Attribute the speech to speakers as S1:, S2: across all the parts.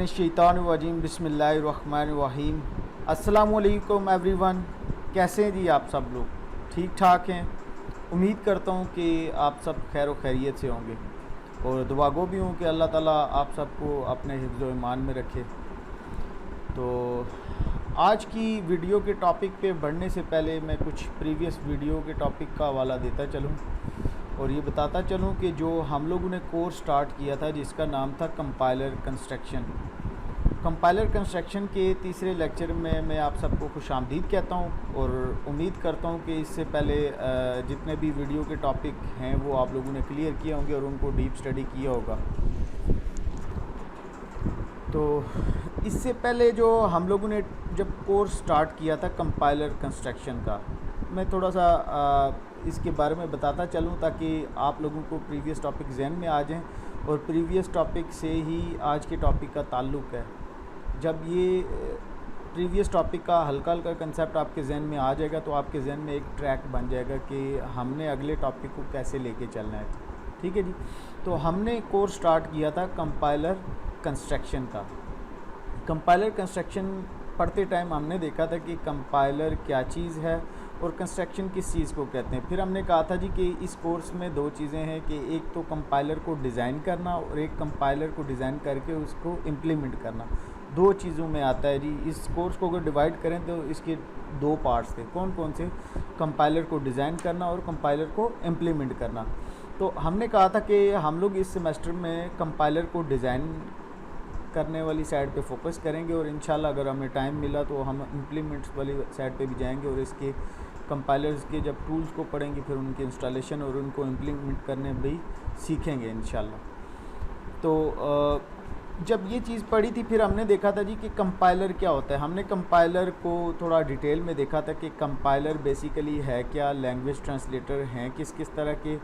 S1: मिनश्शैतानिर्रजीम बिस्मिल्लाहिर्रहमानिर्रहीम। अस्सलामुअलैकुम एवरीवन, कैसे हैं जी आप सब लोग? ठीक ठाक हैं। उम्मीद करता हूँ कि आप सब खैर व खैरियत से होंगे और दुआ गो भी हूँ कि अल्लाह ताला आप सबको अपने हिफ्ज़ व ईमान में रखे। तो आज की वीडियो के टॉपिक पे बढ़ने से पहले मैं कुछ प्रीवियस वीडियो के टॉपिक का हवाला देता चलूँ और ये बताता चलूँ कि जो हम लोगों ने कोर्स स्टार्ट किया था जिसका नाम था कंपाइलर कंस्ट्रक्शन के तीसरे लेक्चर में मैं आप सबको खुशामदीद कहता हूँ और उम्मीद करता हूँ कि इससे पहले जितने भी वीडियो के टॉपिक हैं वो आप लोगों ने क्लियर किए होंगे और उनको डीप स्टडी किया होगा। तो इससे पहले जो हम लोगों ने जब कोर्स स्टार्ट किया था कंपाइलर कंस्ट्रक्शन का, मैं थोड़ा सा इसके बारे में बताता चलूँ ताकि आप लोगों को प्रीवियस टॉपिक जहन में आ जाएं और प्रीवियस टॉपिक से ही आज के टॉपिक का ताल्लुक़ है। जब ये प्रीवियस टॉपिक का हल्का हल्का कंसेप्ट आपके जहन में आ जाएगा तो आपके जहन में एक ट्रैक बन जाएगा कि हमने अगले टॉपिक को कैसे लेके चलना है। ठीक है जी। तो हमने कोर्स स्टार्ट किया था कंपाइलर कंस्ट्रक्शन का। कंपाइलर कंस्ट्रक्शन पढ़ते टाइम हमने देखा था कि कंपाइलर क्या चीज़ है और कंस्ट्रक्शन किस चीज़ को कहते हैं। फिर हमने कहा था जी कि इस कोर्स में दो चीज़ें हैं कि एक तो कंपाइलर को डिज़ाइन करना और एक कंपाइलर को डिज़ाइन करके उसको इम्प्लीमेंट करना। दो चीज़ों में आता है जी। इस कोर्स को अगर डिवाइड करें तो इसके दो पार्ट्स थे। कौन कौन से? कंपाइलर को डिज़ाइन करना और कंपाइलर को इम्प्लीमेंट करना। तो हमने कहा था कि हम लोग इस सेमेस्टर में कंपाइलर को डिज़ाइन करने वाली साइड पे फोकस करेंगे और इंशाल्लाह अगर हमें टाइम मिला तो हम इम्प्लीमेंट्स वाली साइड पे भी जाएंगे और इसके कंपाइलर्स के जब टूल्स को पढ़ेंगे फिर उनके इंस्टॉलेशन और उनको इम्प्लीमेंट करने भी सीखेंगे इंशाल्लाह। तो जब ये चीज़ पढ़ी थी फिर हमने देखा था जी कि कंपाइलर क्या होता है। हमने कंपाइलर को थोड़ा डिटेल में देखा था कि कंपाइलर बेसिकली है क्या, लैंग्वेज ट्रांसलेटर हैं किस किस तरह के,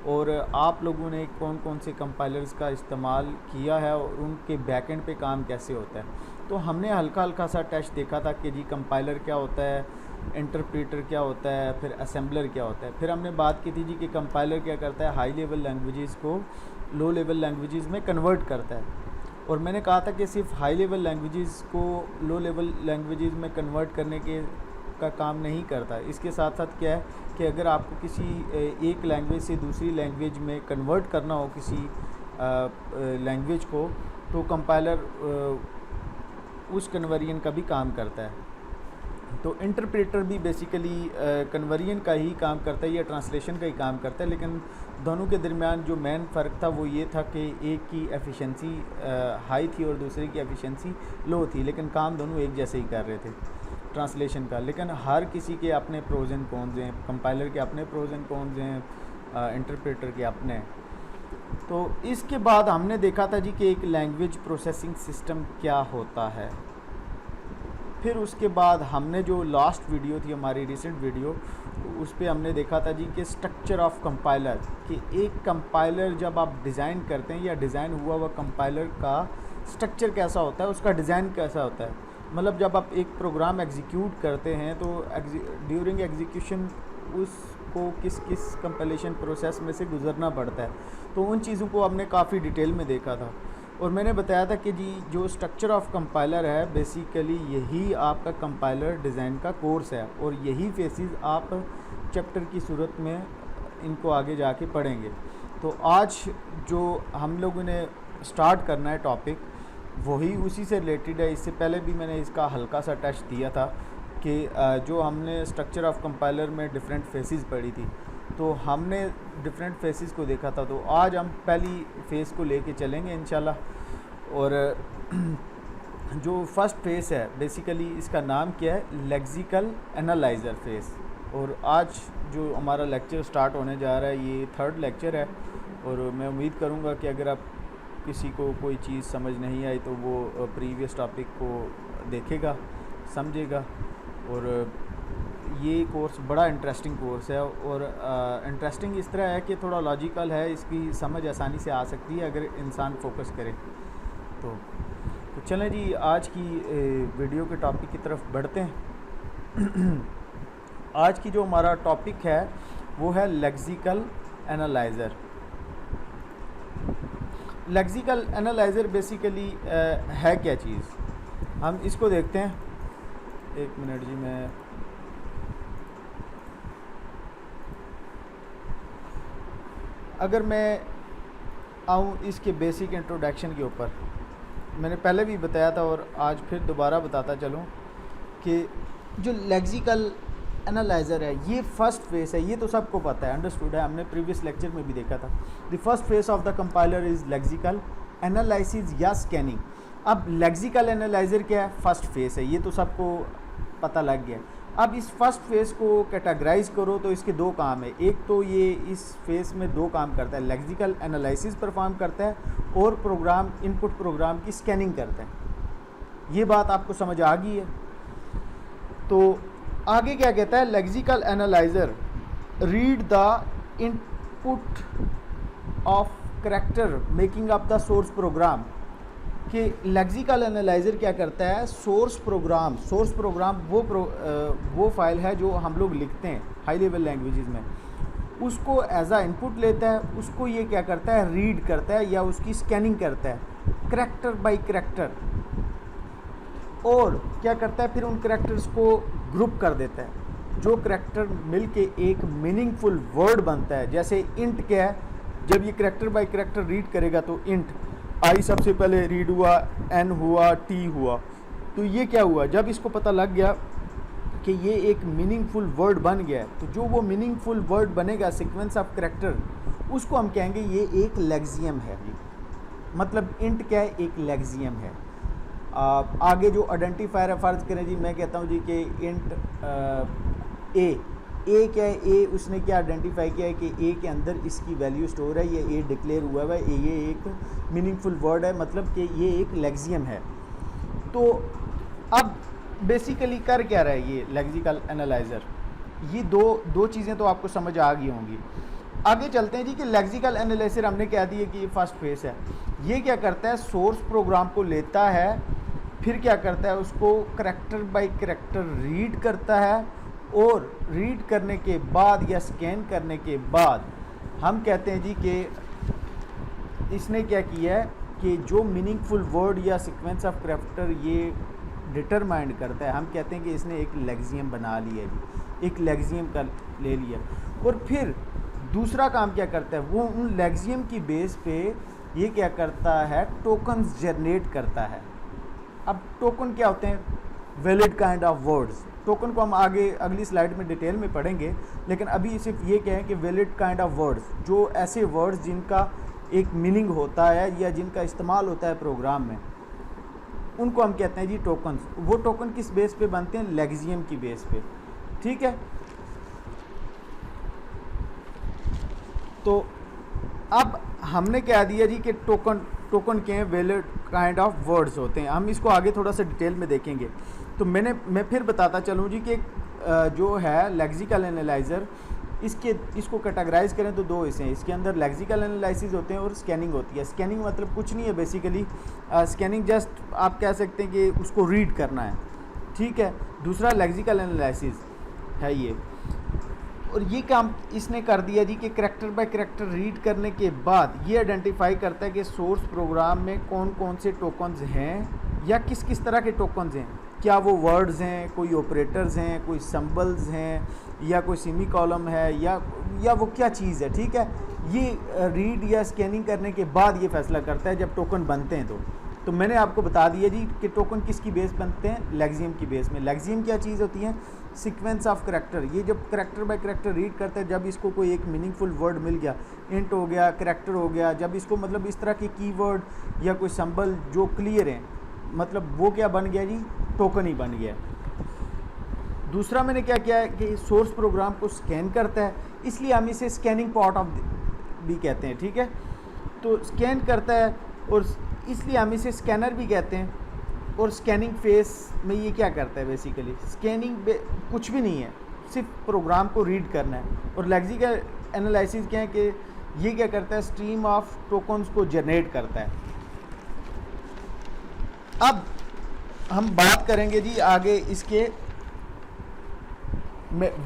S1: और आप लोगों ने कौन कौन से कंपाइलर्स का इस्तेमाल किया है और उनके बैकएंड पे काम कैसे होता है। तो हमने हल्का हल्का सा टेस्ट देखा था कि जी कंपाइलर क्या होता है, इंटरप्रेटर क्या होता है, फिर असेंबलर क्या होता है। फिर हमने बात की थी जी कि कंपाइलर क्या करता है, हाई लेवल लैंग्वेजेस को लो लेवल लैंग्वेजेस में कन्वर्ट करता है। और मैंने कहा था कि सिर्फ हाई लेवल लैंग्वेजेस को लो लेवल लैंग्वेजेस में कन्वर्ट करने के का काम नहीं करता। इसके साथ साथ क्या है कि अगर आपको किसी एक लैंग्वेज से दूसरी लैंग्वेज में कन्वर्ट करना हो किसी लैंग्वेज को, तो कंपाइलर उस कन्वर्जन का भी काम करता है। तो इंटरप्रेटर भी बेसिकली कन्वर्जन का ही काम करता है या ट्रांसलेशन का ही काम करता है, लेकिन दोनों के दरमियान जो मेन फ़र्क था वो ये था कि एक की एफिशिएंसी हाई थी और दूसरे की एफिशिएंसी लो थी, लेकिन काम दोनों एक जैसे ही कर रहे थे ट्रांसलेशन का। लेकिन हर किसी के अपने प्रोज एंड कॉन्स हैं, कंपाइलर के अपने प्रोज एंड कॉन्स हैं, इंटरप्रेटर के अपने। तो इसके बाद हमने देखा था जी कि एक लैंग्वेज प्रोसेसिंग सिस्टम क्या होता है। फिर उसके बाद हमने जो लास्ट वीडियो थी हमारी रिसेंट वीडियो, उस पर हमने देखा था जी कि स्ट्रक्चर ऑफ कंपाइलर, कि एक कंपाइलर जब आप डिज़ाइन करते हैं या डिज़ाइन हुआ हुआ कंपाइलर का स्ट्रक्चर कैसा होता है, उसका डिज़ाइन कैसा होता है। मतलब जब आप एक प्रोग्राम एग्जीक्यूट करते हैं तो ड्यूरिंग एग्जीक्यूशन उसको किस किस कंपाइलेशन प्रोसेस में से गुज़रना पड़ता है। तो उन चीज़ों को हमने काफ़ी डिटेल में देखा था और मैंने बताया था कि जी जो स्ट्रक्चर ऑफ कंपाइलर है बेसिकली यही आपका कंपाइलर डिज़ाइन का कोर्स है और यही फेसेस आप चैप्टर की सूरत में इनको आगे जाके पढ़ेंगे। तो आज जो हम लोगों ने स्टार्ट करना है टॉपिक वही उसी से रिलेटेड है। इससे पहले भी मैंने इसका हल्का सा टेस्ट दिया था कि जो हमने स्ट्रक्चर ऑफ कंपाइलर में डिफरेंट फेसेस पढ़ी थी, तो हमने डिफरेंट फेसेस को देखा था। तो आज हम पहली फेस को लेके चलेंगे इंशाल्लाह। और जो फर्स्ट फेस है बेसिकली इसका नाम क्या है, लेक्सिकल एनालाइज़र फेस। और आज जो हमारा लेक्चर स्टार्ट होने जा रहा है ये थर्ड लेक्चर है और मैं उम्मीद करूँगा कि अगर आप किसी को कोई चीज़ समझ नहीं आई तो वो प्रीवियस टॉपिक को देखेगा, समझेगा। और ये कोर्स बड़ा इंटरेस्टिंग कोर्स है और इंटरेस्टिंग इस तरह है कि थोड़ा लॉजिकल है, इसकी समझ आसानी से आ सकती है अगर इंसान फोकस करे तो चलें जी आज की वीडियो के टॉपिक की तरफ बढ़ते हैं। आज की जो हमारा टॉपिक है वो है lexical analyser. Lexical analyser basically है क्या चीज़, हम इसको देखते हैं। एक मिनट जी, मैं अगर मैं आऊँ इसके बेसिक इंट्रोडक्शन के ऊपर, मैंने पहले भी बताया था और आज फिर दोबारा बताता चलूँ कि जो लेक्सिकल एनालाइज़र है ये फर्स्ट फेस है, ये तो सबको पता है, अंडरस्टूड है, हमने प्रीवियस लेक्चर में भी देखा था। The first face of the compiler is lexical analysis या स्कैनिंग। अब लेक्सिकल एनालाइज़र क्या है, फर्स्ट फेस है, ये तो सबको पता लग गया। अब इस फर्स्ट फेस को कैटेगराइज करो तो इसके दो काम है। एक तो ये इस फेस में दो काम करता है, लेक्सिकल एनालिसिस परफॉर्म करता है और प्रोग्राम इनपुट प्रोग्राम की स्कैनिंग करता है। ये बात आपको समझ आ गई है। तो आगे क्या कहता है, lexical analyser read the input of character making up the source program. कि लेक्सिकल एनालाइज़र क्या करता है, सोर्स प्रोग्राम वो फाइल है जो हम लोग लिखते हैं हाई लेवल लैंग्वेजेस में, उसको एज आ इनपुट लेता है, उसको ये क्या करता है, रीड करता है या उसकी स्कैनिंग करता है करैक्टर बाय करैक्टर, और क्या करता है फिर उन करैक्टर्स को ग्रुप कर देता है। जो करैक्टर मिल के एक मीनिंगफुल वर्ड बनता है, जैसे इंट क्या है, जब ये करैक्टर बाय करैक्टर रीड करेगा तो इंट आई सबसे पहले रीड हुआ, एन हुआ, टी हुआ, तो ये क्या हुआ, जब इसको पता लग गया कि ये एक मीनिंगफुल वर्ड बन गया है, तो जो वो मीनिंगफुल वर्ड बनेगा सीक्वेंस ऑफ करैक्टर, उसको हम कहेंगे ये एक लेक्सियम है। मतलब इंट क्या है, एक लेक्सियम है। आगे जो आइडेंटिफायर है, फ़र्ज़ करें जी मैं कहता हूँ जी कि इंट ए क्या है, ए उसने क्या आइडेंटिफाई किया है कि ए के अंदर इसकी वैल्यू स्टोर है, ये ए डिक्लेयर हुआ है, ये एक मीनिंगफुल वर्ड है, मतलब कि ये एक लेक्सियम है। तो अब बेसिकली कर क्या रहा है ये लेक्सिकल एनालाइज़र, ये दो चीज़ें तो आपको समझ आ गई होंगी। आगे चलते हैं जी कि लेक्सिकल एनालाइज़र हमने कह दिया कि ये फर्स्ट फेस है। ये क्या करता है, सोर्स प्रोग्राम को लेता है, फिर क्या करता है, उसको करैक्टर बाय करैक्टर रीड करता है, और रीड करने के बाद या स्कैन करने के बाद हम कहते हैं जी कि इसने क्या किया है कि जो मीनिंगफुल वर्ड या सीक्वेंस ऑफ करैक्टर ये डिटरमाइंड करता है, हम कहते हैं कि इसने एक लेक्सियम बना लिया जी, एक लेक्सियम का ले लिया। और फिर दूसरा काम क्या करता है, वो उन लेक्सियम की बेस पे ये क्या करता है, टोकन्स जनरेट करता है। अब टोकन क्या होते हैं, valid kind of words. Token को हम आगे अगली स्लाइड में डिटेल में पढ़ेंगे, लेकिन अभी सिर्फ ये कहें कि वैलिड काइंड ऑफ वर्ड्स, जो ऐसे वर्ड्स जिनका एक मीनिंग होता है या जिनका इस्तेमाल होता है प्रोग्राम में, उनको हम कहते हैं जी टोकन्स। वो टोकन किस बेस पे बनते हैं, लेक्सियम की बेस पे, ठीक है। तो अब हमने कह दिया जी कि टोकन के हैं वैलिड काइंड ऑफ वर्ड्स होते हैं, हम इसको आगे थोड़ा सा डिटेल में देखेंगे। तो मैं फिर बताता चलूँ जी कि जो है लेक्सिकल एनालाइज़र, इसको कैटेगराइज करें तो दो हिस्से हैं। इसके अंदर लेक्सिकल एनालिसिस होते हैं और स्कैनिंग होती है। स्कैनिंग मतलब कुछ नहीं है बेसिकली, स्कैनिंग जस्ट आप कह सकते हैं कि उसको रीड करना है, ठीक है। दूसरा लेक्सिकल एनालिसिस है ये, और ये काम इसने कर दिया जी कि करैक्टर बाय करैक्टर रीड करने के बाद ये आइडेंटिफाई करता है कि सोर्स प्रोग्राम में कौन कौन से टोकन्स हैं या किस किस तरह के टोकन्स हैं, क्या वो वर्ड्स हैं, कोई ऑपरेटर्स हैं, कोई सिंबल्स हैं, या कोई सेमी कॉलम है, या वो क्या चीज़ है, ठीक है। ये रीड या स्कैनिंग करने के बाद ये फैसला करता है जब टोकन बनते हैं। तो मैंने आपको बता दिया जी कि टोकन किसकी बेस बनते हैं, लेक्सियम की बेस में। लेक्सियम क्या चीज़ होती है, सीक्वेंस ऑफ करैक्टर। ये जब करैक्टर बाय करैक्टर रीड करते हैं, जब इसको कोई एक मीनिंगफुल वर्ड मिल गया, इंट हो गया, करैक्टर हो गया, जब इसको मतलब इस तरह के कीवर्ड या कोई सिंबल जो क्लियर हैं, मतलब वो क्या बन गया जी, टोकन ही बन गया। दूसरा मैंने क्या किया है कि सोर्स प्रोग्राम को स्कैन करता है, इसलिए हम इसे स्कैनिंग पार्ट ऑफ भी कहते हैं, ठीक है। तो स्कैन करता है और इसलिए हम इसे स्कैनर भी कहते हैं। और स्कैनिंग फेस में ये क्या करता है, बेसिकली स्कैनिंग कुछ भी नहीं है, सिर्फ प्रोग्राम को रीड करना है। और लेक्सिकल एनालिसिस क्या है कि ये क्या करता है, स्ट्रीम ऑफ टोकन्स को जनरेट करता है। अब हम बात करेंगे जी आगे इसके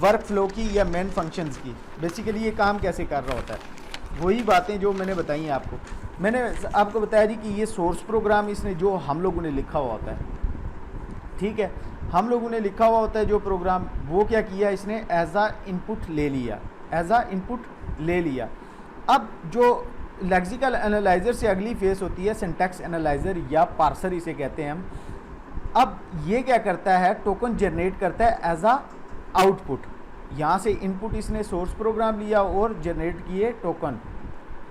S1: वर्क फ्लो की या मेन फंक्शंस की। बेसिकली ये काम कैसे कर रहा होता है। वही बातें जो मैंने बताई हैं आपको। मैंने आपको बताया जी कि ये सोर्स प्रोग्राम इसने जो हम लोगों ने लिखा हुआ होता है, ठीक है, हम लोगों ने लिखा हुआ होता है जो प्रोग्राम, वो क्या किया इसने एज आ इनपुट ले लिया, एज आ इनपुट ले लिया। अब जो लेक्सिकल एनालाइजर से अगली फेस होती है सिंटैक्स एनालाइजर या पार्सर इसे कहते हैं हम। अब ये क्या करता है, टोकन जनरेट करता है एज आ आउटपुट। यहाँ से इनपुट इसने सोर्स प्रोग्राम लिया और जनरेट किए टोकन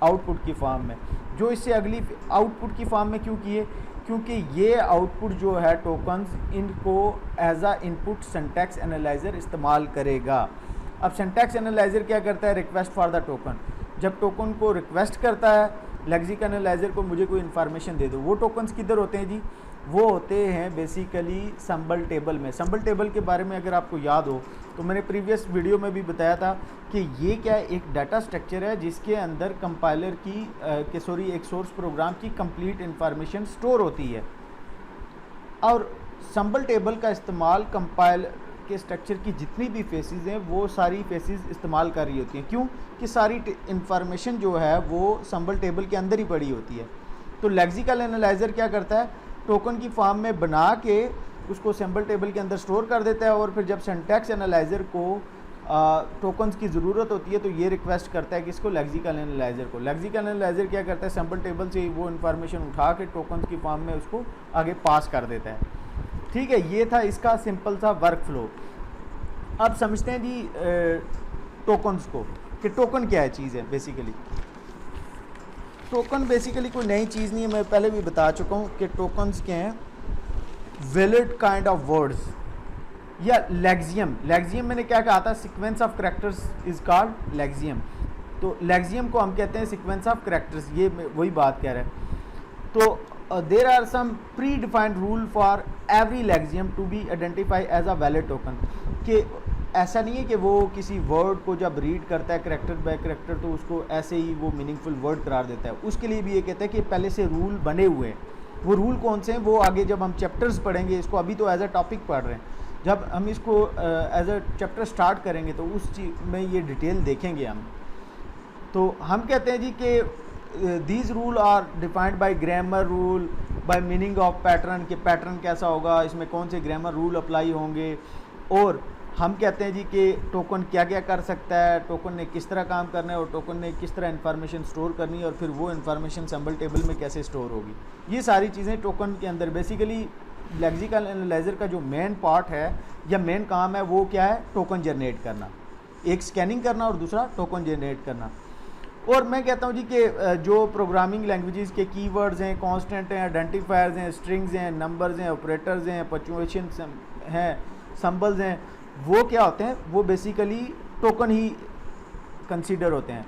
S1: आउटपुट की फॉर्म में। जो इससे अगली आउटपुट की फॉर्म में क्यों किए, क्योंकि ये आउटपुट जो है टोकन्स, इनको एज आ इनपुट सिंटैक्स एनालाइजर इस्तेमाल करेगा। अब सिंटैक्स एनालाइजर क्या करता है, रिक्वेस्ट फॉर द टोकन। जब टोकन को रिक्वेस्ट करता है लेक्सिकल एनालाइजर को, मुझे कोई इन्फॉर्मेशन दे दो, वो टोकन्स किधर होते हैं जी, वो होते हैं बेसिकली सिंबल टेबल में। सिंबल टेबल के बारे में अगर आपको याद हो तो मैंने प्रीवियस वीडियो में भी बताया था कि ये क्या है, एक डाटा स्ट्रक्चर है जिसके अंदर कंपाइलर की एक सोर्स प्रोग्राम की कंप्लीट इंफॉर्मेशन स्टोर होती है। और सिंबल टेबल का इस्तेमाल कंपाइल के स्ट्रक्चर की जितनी भी फेसेस हैं वो सारी फेसेस इस्तेमाल कर रही होती हैं। क्यों कि सारी इंफॉर्मेशन जो है वो सिंबल टेबल के अंदर ही पड़ी होती है। तो लेक्सिकल एनालाइजर क्या करता है, टोकन की फॉर्म में बना के उसको सिंबल टेबल के अंदर स्टोर कर देता है, और फिर जब सिंटैक्स एनालाइजर को टोकन्स की ज़रूरत होती है तो ये रिक्वेस्ट करता है कि इसको लेक्सिकल एनालाइजर को। लेक्सिकल एनालाइजर क्या करता है, सिंबल टेबल से वो इन्फॉर्मेशन उठा के टोकन्स की फॉर्म में उसको आगे पास कर देता है। ठीक है, ये था इसका सिंपल सा वर्क फ्लो। अब समझते हैं जी टोकन्स को, कि टोकन क्या है चीज़ है। बेसिकली टोकन बेसिकली कोई नई चीज़ नहीं है, मैं पहले भी बता चुका हूँ कि टोकन्स क्या हैं, वैलिड काइंड ऑफ वर्ड्स या लेक्सियम। लेक्सियम मैंने क्या कहा था, sequence of characters is called lexeme. तो लेक्सियम को हम कहते हैं सीक्वेंस ऑफ कैरेक्टर्स, ये वही बात कह रहे हैं। तो there are some predefined rule for every lexeme to be identify as a valid token. कि ऐसा नहीं है कि वो किसी वर्ड को जब रीड करता है कैरेक्टर बाय कैरेक्टर तो उसको ऐसे ही वो मीनिंगफुल वर्ड करार देता है। उसके लिए भी ये कहता है कि पहले से रूल बने हुए हैं। वो रूल कौन से हैं वो आगे जब हम चैप्टर्स पढ़ेंगे, इसको अभी तो एज अ टॉपिक पढ़ रहे हैं, जब हम इसको एज अ चैप्टर स्टार्ट करेंगे तो उस चीज़ में ये डिटेल देखेंगे हम। तो हम कहते हैं जी कि these rule are defined by grammar rule, by meaning of pattern, कि पैटर्न कैसा होगा, इसमें कौन से ग्रामर रूल अप्लाई होंगे। और हम कहते हैं जी कि टोकन क्या क्या कर सकता है, टोकन ने किस तरह काम करना है, और टोकन ने किस तरह इन्फॉर्मेशन स्टोर करनी है, और फिर वो इन्फॉर्मेशन सिंबल टेबल में कैसे स्टोर होगी। ये सारी चीज़ें टोकन के अंदर बेसिकली लेक्सिकल एनालाइजर का जो मेन पार्ट है या मेन काम है वो क्या है, टोकन जनरेट करना। एक स्कैनिंग करना और दूसरा टोकन जनरेट करना। और मैं कहता हूँ जी कि जो प्रोग्रामिंग लैंग्वेजेस के कीवर्ड्स हैं, कांस्टेंट हैं, आइडेंटिफायर्स हैं, स्ट्रिंग्स हैं, नंबर्स हैं, ऑपरेटर्स हैं, पंक्चुएशन हैं, सिंबल्स हैं, वो क्या होते हैं, वो बेसिकली टोकन ही कंसीडर होते हैं।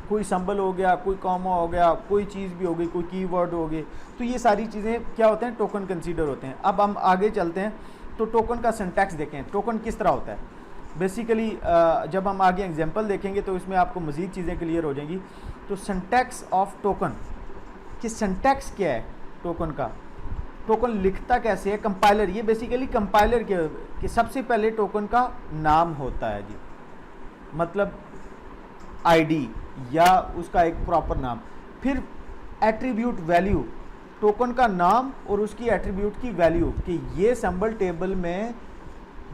S1: कोई सिंबल हो गया, कोई कॉमा हो गया, कोई चीज़ भी हो गई, कोई कीवर्ड हो गए, तो ये सारी चीज़ें क्या होते हैं, टोकन कंसीडर होते हैं। अब हम आगे चलते हैं तो टोकन का सिंटैक्स देखें, टोकन किस तरह होता है। बेसिकली जब हम आगे एग्जांपल देखेंगे तो इसमें आपको मज़ीद चीज़ें क्लियर हो जाएंगी। तो सिंटैक्स ऑफ टोकन, कि सिंटैक्स क्या है टोकन का, टोकन लिखता कैसे है कंपाइलर। ये बेसिकली कंपाइलर के कि सबसे पहले टोकन का नाम होता है जी, मतलब आईडी या उसका एक प्रॉपर नाम। फिर एट्रीब्यूट वैल्यू, टोकन का नाम और उसकी एट्रीब्यूट की वैल्यू, कि ये सिंबल टेबल में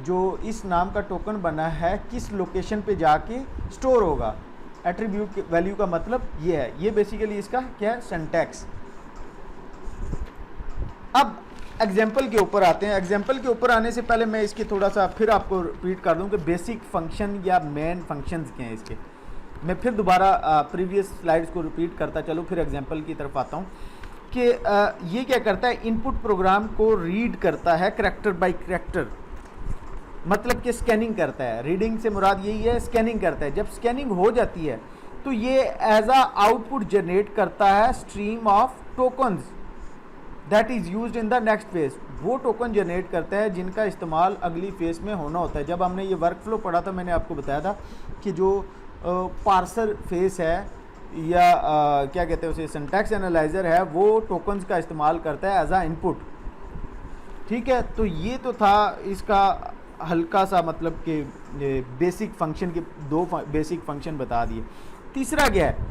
S1: जो इस नाम का टोकन बना है किस लोकेशन पे जाके स्टोर होगा। एट्रीब्यूट वैल्यू का मतलब ये है। ये बेसिकली इसका क्या है, सिंटैक्स। अब एग्जाम्पल के ऊपर आते हैं। एग्जाम्पल के ऊपर आने से पहले मैं इसकी थोड़ा सा फिर आपको रिपीट कर दूं कि बेसिक फंक्शन या मेन फंक्शंस क्या हैं इसके। मैं फिर दोबारा प्रीवियस स्लाइड्स को रिपीट करता चलूँ, फिर एग्जाम्पल की तरफ आता हूँ कि ये क्या करता है, इनपुट प्रोग्राम को रीड करता है करैक्टर बाय करैक्टर, मतलब कि स्कैनिंग करता है। रीडिंग से मुराद यही है, स्कैनिंग करता है। जब स्कैनिंग हो जाती है तो ये एज अ आउटपुट जनरेट करता है stream of tokens that is used in the next phase. वो टोकन जनरेट करता है जिनका इस्तेमाल अगली फेज में होना होता है। जब हमने ये वर्क फ्लो पढ़ा था मैंने आपको बताया था कि जो पार्सर फेस है या क्या कहते हैं उसे, सिंटैक्स एनालाइजर है, वो टोकन्स का इस्तेमाल करता है एज आ इनपुट। ठीक है, तो ये तो था इसका हल्का सा मतलब कि बेसिक फंक्शन के दो बेसिक फंक्शन बता दिए। तीसरा क्या है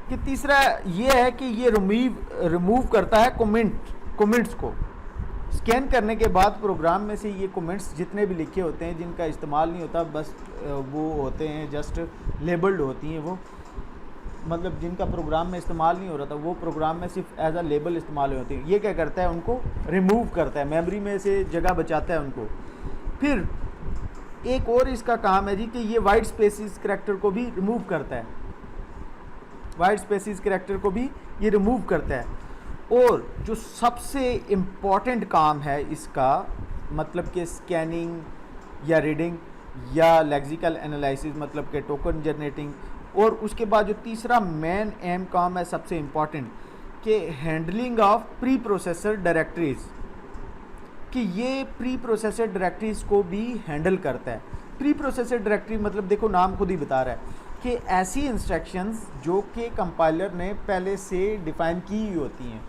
S1: कि तीसरा ये है कि ये रिमूव करता है कमेंट्स को। स्कैन करने के बाद प्रोग्राम में से ये कमेंट्स जितने भी लिखे होते हैं जिनका इस्तेमाल नहीं होता, बस वो होते हैं जस्ट लेबल्ड होती हैं वो, मतलब जिनका प्रोग्राम में इस्तेमाल नहीं हो रहा था वो प्रोग्राम में सिर्फ एज अ लेबल इस्तेमाल होती है। ये क्या करता है, उनको रिमूव करता है, मेमोरी में से जगह बचाता है उनको। फिर एक और इसका काम है जी कि ये वाइट स्पेसिस करैक्टर को भी रिमूव करता है, वाइट स्पेसिस करैक्टर को भी ये रिमूव करता है। और जो सबसे इम्पॉर्टेंट काम है इसका, मतलब कि स्कैनिंग या रीडिंग या लेक्सिकल एनालिसिस, मतलब कि टोकन जनरेटिंग, और उसके बाद जो तीसरा मेन एम काम है सबसे इम्पॉर्टेंट कि handling of pre processor directories, कि ये प्री प्रोसेसर डायरेक्टरीज को भी हैंडल करता है। प्री प्रोसेसर डायरेक्टरी मतलब देखो नाम खुद ही बता रहा है कि ऐसी इंस्ट्रक्शंस जो कि कंपाइलर ने पहले से डिफ़ाइन की हुई होती हैं,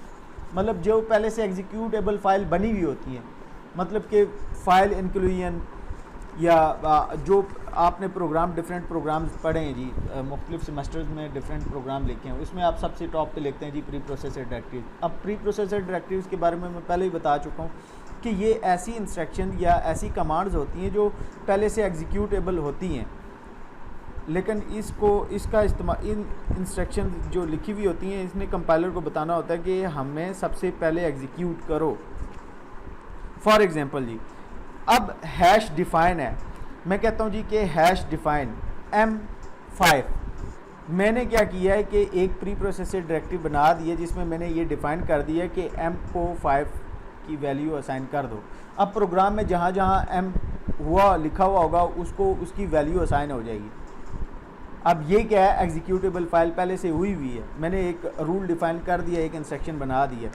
S1: मतलब जो पहले से एग्जीक्यूटेबल फाइल बनी हुई होती हैं, मतलब कि फाइल इंक्लूजन या जो आपने प्रोग्राम डिफरेंट प्रोग्राम्स पढ़े हैं जी, मुख्तलिफ सेमेस्टर्स में डिफरेंट प्रोग्राम लिखे हैं, उसमें आप सबसे टॉप पे लिखते हैं जी प्री प्रोसेसर डायरेक्टरीज। अब प्री प्रोसेसर डायरेक्टरीज के बारे में मैं पहले ही बता चुका हूँ कि ये ऐसी इंस्ट्रक्शन या ऐसी कमांड्स होती हैं जो पहले से एग्जीक्यूटेबल होती हैं, लेकिन इसका इस्तेमाल, इन इंस्ट्रक्शन जो लिखी हुई होती हैं इसमें कंपाइलर को बताना होता है कि हमें सबसे पहले एग्जीक्यूट करो। फॉर एग्जांपल जी, अब हैश डिफ़ाइन है, मैं कहता हूँ जी कि हैश डिफ़ाइन M5, मैंने क्या किया है कि एक प्री प्रोसेसर डायरेक्टरी बना दी है जिसमें मैंने ये डिफ़ाइन कर दिया है कि M को 5 की वैल्यू असाइन कर दो। अब प्रोग्राम में जहाँ जहाँ M लिखा हुआ होगा उसको उसकी वैल्यू असाइन हो जाएगी। अब ये क्या है, एग्जीक्यूटेबल फाइल पहले से हुई हुई है, मैंने एक रूल डिफ़ाइन कर दिया, एक इंस्ट्रक्शन बना दी है।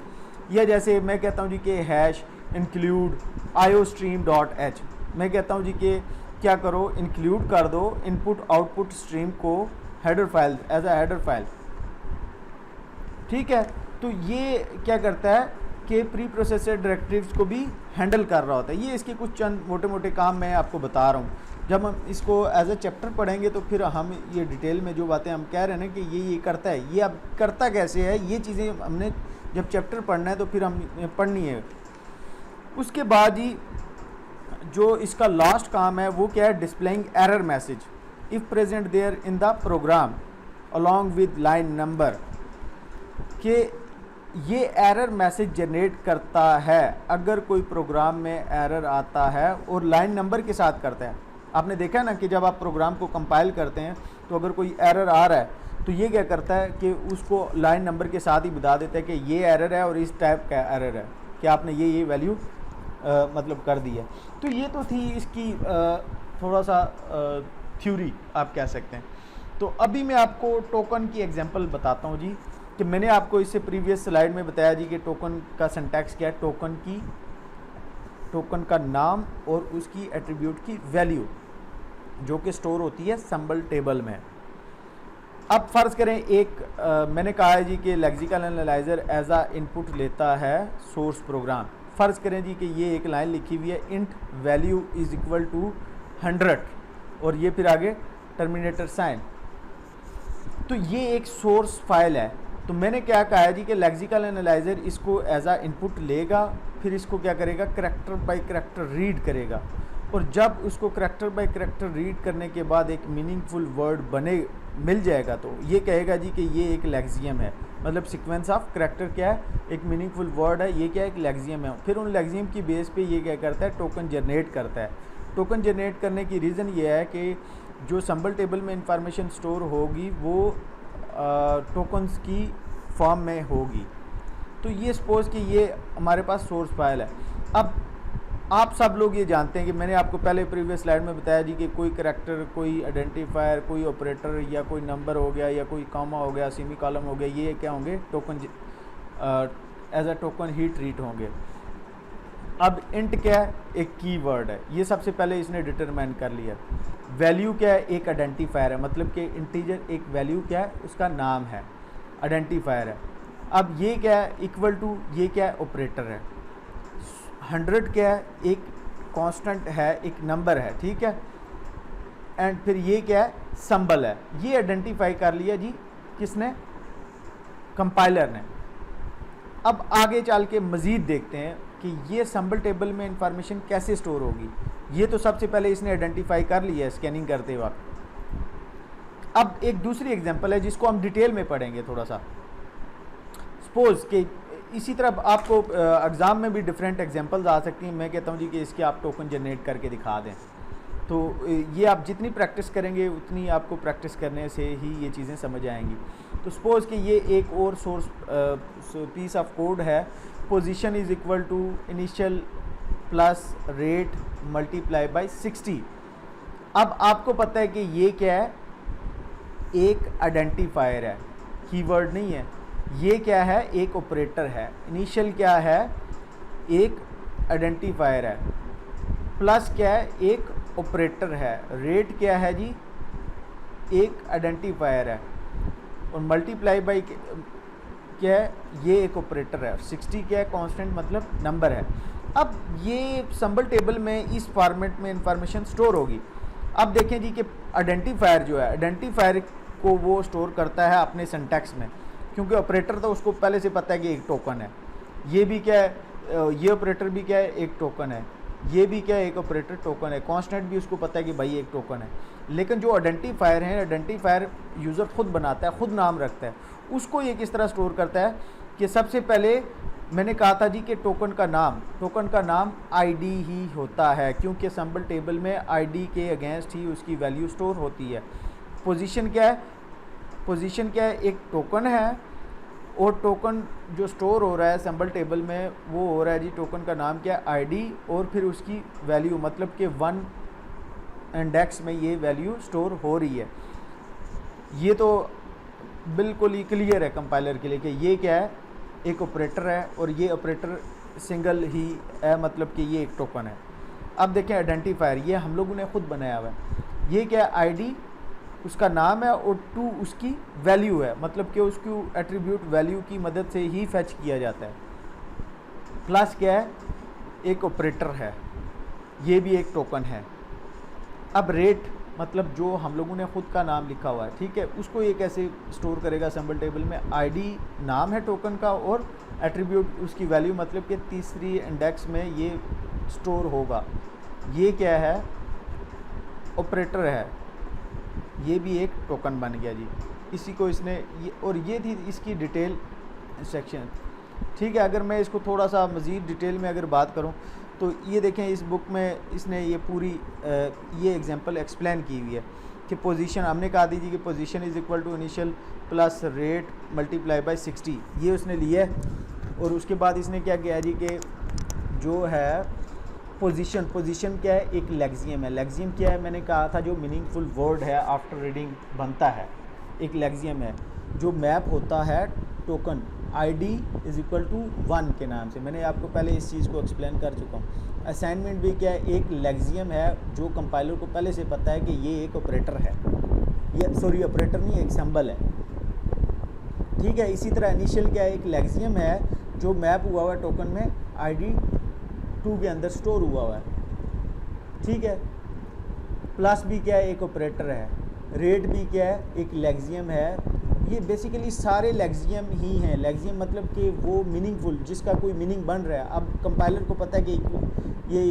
S1: या जैसे मैं कहता हूँ जी कि हैश इंक्लूड iostream.h, मैं कहता हूँ जी कि क्या करो, इंक्लूड कर दो इनपुट आउटपुट स्ट्रीम को header file, as a header file. ठीक है, तो ये क्या करता है कि प्री प्रोसेसर डायरेक्टरीज को भी हैंडल कर रहा होता है। ये इसके कुछ चंद मोटे मोटे काम मैं आपको बता रहा हूँ। जब हम इसको एज अ चैप्टर पढ़ेंगे तो फिर हम ये डिटेल में जो बातें हम कह रहे हैं ना कि ये करता है, ये अब करता कैसे है, ये चीज़ें हमने जब चैप्टर पढ़ना है तो फिर हम पढ़नी है। उसके बाद ही जो इसका लास्ट काम है वो क्या है, displaying error message if present there in the program along with line number, कि ये एरर मैसेज जनरेट करता है अगर कोई प्रोग्राम में एरर आता है और लाइन नंबर के साथ करता है। आपने देखा ना कि जब आप प्रोग्राम को कंपाइल करते हैं तो अगर कोई एरर आ रहा है तो ये क्या करता है कि उसको लाइन नंबर के साथ ही बता देता है कि ये एरर है और इस टाइप का एरर है कि आपने ये वैल्यू मतलब कर दी है। तो ये तो थी इसकी थोड़ा सा थ्योरी आप कह सकते हैं। तो अभी मैं आपको टोकन की एग्जांपल बताता हूँ जी, कि मैंने आपको इससे प्रीवियस स्लाइड में बताया जी कि टोकन का सिंटैक्स क्या है, टोकन का नाम और उसकी एट्रीब्यूट की वैल्यू जो कि स्टोर होती है सिंबल टेबल में। अब फ़र्ज़ करें मैंने कहा है जी कि लेक्सिकल एनालाइज़र एज आ इनपुट लेता है सोर्स प्रोग्राम। फ़र्ज़ करें जी कि ये एक लाइन लिखी हुई है, int value is equal to 100 और ये फिर आगे टर्मिनेटर साइन। तो ये एक सोर्स फाइल है। तो मैंने क्या कहा है जी कि लेक्सिकल एनालाइज़र इसको एज आ इनपुट लेगा, फिर इसको क्या करेगा, करैक्टर बाय करैक्टर रीड करेगा, और जब उसको करैक्टर बाय करैक्टर रीड करने के बाद एक मीनिंगफुल वर्ड मिल जाएगा तो ये कहेगा जी कि ये एक लेक्सियम है, मतलब सीक्वेंस ऑफ करैक्टर क्या है, एक मीनिंगफुल वर्ड है, ये क्या है, एक लेक्सियम है। फिर उन लेक्सियम की बेस पे ये क्या करता है, टोकन जनरेट करता है। टोकन जनरेट करने की रीज़न ये है कि जो सिंबल टेबल में इंफॉर्मेशन स्टोर होगी वो टोकन्स की फॉर्म में होगी। तो ये सपोज़ कि ये हमारे पास सोर्स फाइल है। अब आप सब लोग ये जानते हैं कि मैंने आपको पहले प्रीवियस स्लाइड में बताया जी कि कोई करैक्टर, कोई आइडेंटिफायर, कोई ऑपरेटर या कोई नंबर हो गया या कोई कॉमा हो गया, सेमी कॉलम हो गया, ये क्या होंगे, टोकन एज अ टोकन ही ट्रीट होंगे। अब इंट क्या है, एक कीवर्ड है, ये सबसे पहले इसने डिटरमाइन कर लिया। वैल्यू क्या है, एक आइडेंटिफायर है, मतलब कि इंटीजर एक वैल्यू क्या है, उसका नाम है, आइडेंटिफायर है। अब ये क्या है, इक्वल टू, ये क्या है, ऑपरेटर है। 100 क्या है, एक कांस्टेंट है, एक नंबर है, ठीक है। एंड फिर ये क्या है, सिंबल है, ये आइडेंटिफाई कर लिया जी किसने, कंपाइलर ने। अब आगे चल के मज़ीद देखते हैं कि ये सिंबल टेबल में इंफॉर्मेशन कैसे स्टोर होगी। ये तो सबसे पहले इसने आइडेंटिफाई कर लिया है स्कैनिंग करते वक्त। अब एक दूसरी एग्जांपल है जिसको हम डिटेल में पढ़ेंगे थोड़ा सा। सपोज कि इसी तरह आपको एग्ज़ाम में भी डिफरेंट एग्जांपल्स आ सकती हैं। मैं कहता हूँ जी कि इसके आप टोकन जनरेट करके दिखा दें, तो ये आप जितनी प्रैक्टिस करेंगे उतनी आपको प्रैक्टिस करने से ही ये चीज़ें समझ आएंगी। तो सपोज़ कि ये एक और सोर्स पीस ऑफ कोड है, position is equal to initial plus rate multiply by 60। अब आपको पता है कि ये क्या है, एक आइडेंटिफायर है, कीवर्ड नहीं है। ये क्या है, एक ऑपरेटर है। इनिशियल क्या है, एक आइडेंटिफायर है, प्लस क्या है, एक ऑपरेटर है। रेट क्या है जी, एक आइडेंटिफायर है, और मल्टीप्लाई बाई क्या है, ये एक ऑपरेटर है। 60 क्या है, कांस्टेंट मतलब नंबर है। अब ये सिंबल टेबल में इस फॉर्मेट में इंफॉर्मेशन स्टोर होगी। अब देखें जी कि आइडेंटिफायर जो है, आइडेंटिफायर को वो स्टोर करता है अपने सिंटैक्स में, क्योंकि ऑपरेटर तो उसको पहले से पता है कि एक टोकन है। ये भी क्या है, ये ऑपरेटर भी क्या है, एक टोकन है। ये भी क्या है, एक ऑपरेटर टोकन है। कांस्टेंट भी उसको पता है कि भाई एक टोकन है। लेकिन जो आइडेंटिफायर है, आइडेंटिफायर यूज़र खुद बनाता है, खुद नाम रखता है। उसको ये किस तरह स्टोर करता है कि सबसे पहले मैंने कहा था जी कि टोकन का नाम आईडी ही होता है, क्योंकि सिंबल टेबल में आईडी के अगेंस्ट ही उसकी वैल्यू स्टोर होती है। पोजीशन क्या है, पोजीशन क्या है, एक टोकन है, और टोकन जो स्टोर हो रहा है सिंबल टेबल में वो हो रहा है जी, टोकन का नाम क्या है, आईडी, और फिर उसकी वैल्यू, मतलब कि 1 इंडेक्स में ये वैल्यू स्टोर हो रही है। ये तो बिल्कुल ही क्लियर है कंपाइलर के लिए कि ये क्या है, एक ऑपरेटर है, और ये ऑपरेटर सिंगल ही है, मतलब कि ये एक टोकन है। अब देखें आइडेंटिफायर, ये हम लोगों ने खुद बनाया हुआ है। ये क्या है, आईडी उसका नाम है, और 2 उसकी वैल्यू है, मतलब कि उसकी एट्रीब्यूट वैल्यू की मदद से ही फैच किया जाता है। प्लस क्या है, एक ऑपरेटर है, ये भी एक टोकन है। अब रेट मतलब जो हम लोगों ने ख़ुद का नाम लिखा हुआ है, ठीक है, उसको ये कैसे स्टोर करेगा सिंबल टेबल में। आईडी नाम है टोकन का, और एट्रीब्यूट उसकी वैल्यू, मतलब कि तीसरी इंडेक्स में ये स्टोर होगा। ये क्या है, ऑपरेटर है, ये भी एक टोकन बन गया जी। इसी को इसने ये, और ये थी इसकी डिटेल सेक्शन, ठीक है। अगर मैं इसको थोड़ा सा मज़ीद डिटेल में अगर बात करूं तो ये देखें, इस बुक में इसने ये पूरी ये एग्जांपल एक्सप्लेन की हुई है कि पोजीशन, हमने कहा दीजिए कि position is equal to initial plus rate multiply by 60, ये उसने लिया है। और उसके बाद इसने क्या किया जी कि जो है पोजीशन क्या है, एक लेक्सियम है। लेक्सियम क्या है, मैंने कहा था जो मीनिंगफुल वर्ड है आफ्टर रीडिंग बनता है, एक लेक्सियम है जो मैप होता है token ID is equal to 1 के नाम से। मैंने आपको पहले इस चीज़ को एक्सप्लेन कर चुका हूँ। असाइनमेंट भी क्या है, एक लेक्सियम है जो कंपाइलर को पहले से पता है कि ये एक ऑपरेटर है, ये सॉरी ऑपरेटर नहीं, एक सिंबल है, ठीक है। इसी तरह इनिशियल क्या है, एक लेक्सियम है जो मैप हुआ है टोकन में आईडी 2 के अंदर स्टोर हुआ है, ठीक है। प्लस भी क्या है, एक ऑपरेटर है। रेट भी क्या है, एक लेक्सियम है। ये बेसिकली सारे लेक्सियम ही हैं। लेक्सियम मतलब कि वो मीनिंगफुल, जिसका कोई मीनिंग बन रहा है। अब कंपाइलर को पता है कि ये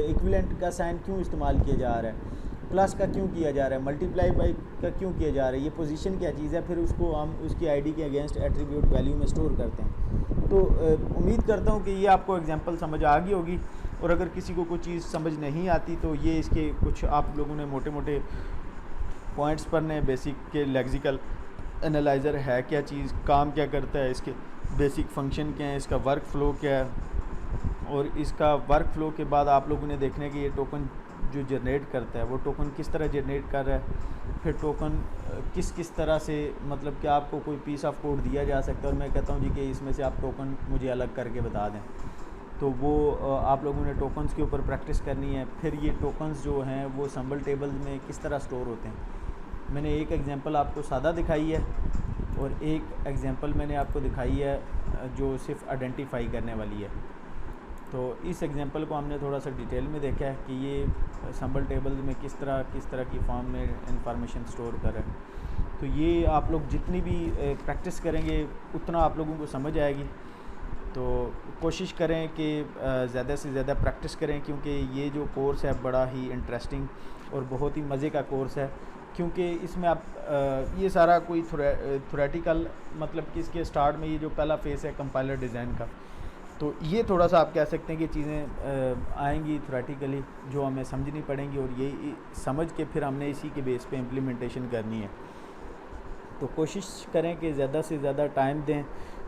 S1: इक्विवेलेंट का साइन क्यों इस्तेमाल किया जा रहा है, प्लस का क्यों किया जा रहा है, मल्टीप्लाई बाई का क्यों किया जा रहा है, ये पोजीशन क्या चीज़ है, फिर उसको हम उसकी आईडी के अगेंस्ट एट्रीब्यूट वैल्यू में स्टोर करते हैं। तो उम्मीद करता हूँ कि ये आपको एग्जांपल समझ आ गई होगी। और अगर किसी को कोई चीज़ समझ नहीं आती तो ये इसके कुछ आप लोगों ने मोटे मोटे पॉइंट्स पढ़ने, बेसिक के लेक्सिकल एनालाइज़र है क्या चीज़, काम क्या करता है, इसके बेसिक फंक्शन क्या है, इसका वर्क फ़्लो क्या है, और इसका वर्क फ़्लो के बाद आप लोगों ने देखने कि ये टोकन जो जनरेट करता है वो टोकन किस तरह जनरेट कर रहा है, फिर टोकन किस तरह से, मतलब कि आपको कोई पीस ऑफ कोड दिया जा सकता है और मैं कहता हूँ जी कि इसमें से आप टोकन मुझे अलग करके बता दें, तो वो आप लोगों ने टोकन्स के ऊपर प्रैक्टिस करनी है। फिर ये टोकन्स जो हैं वो सिंबल टेबल में किस तरह स्टोर होते हैं। मैंने एक एग्जांपल आपको सादा दिखाई है और एक एग्जांपल मैंने आपको दिखाई है जो सिर्फ आइडेंटिफाई करने वाली है। तो इस एग्जांपल को हमने थोड़ा सा डिटेल में देखा है कि ये सिंबल टेबल में किस तरह की फॉर्म में इंफॉर्मेशन स्टोर कर रहा है। तो ये आप लोग जितनी भी प्रैक्टिस करेंगे उतना आप लोगों को समझ आएगी। तो कोशिश करें कि ज़्यादा से ज़्यादा प्रैक्टिस करें, क्योंकि ये जो कोर्स है बड़ा ही इंटरेस्टिंग और बहुत ही मज़े का कोर्स है। क्योंकि इसमें आप ये सारा कोई थ्योरेटिकल, मतलब कि इसके स्टार्ट में ये जो पहला फेज़ है कंपाइलर डिज़ाइन का, तो ये थोड़ा सा आप कह सकते हैं कि चीज़ें आएंगी थ्योरेटिकली जो हमें समझनी पड़ेंगी, और ये समझ के फिर हमने इसी के बेस पे इम्प्लीमेंटेशन करनी है। तो कोशिश करें कि ज़्यादा से ज़्यादा टाइम दें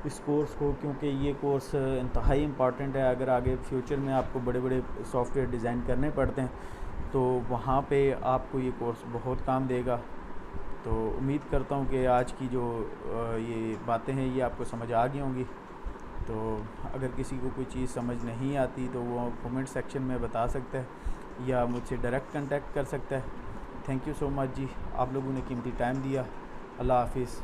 S1: इस कोर्स को, क्योंकि ये कोर्स इंतहाई इम्पॉर्टेंट है। अगर आगे फ्यूचर में आपको बड़े बड़े सॉफ्टवेयर डिज़ाइन करने पड़ते हैं तो वहाँ पे आपको ये कोर्स बहुत काम देगा। तो उम्मीद करता हूँ कि आज की जो ये बातें हैं ये आपको समझ आ गई होंगी। तो अगर किसी को कोई चीज़ समझ नहीं आती तो वो कमेंट सेक्शन में बता सकता है या मुझसे डायरेक्ट कांटेक्ट कर सकता है। थैंक यू सो मच जी, आप लोगों ने कीमती टाइम दिया। अल्लाह हाफिज़।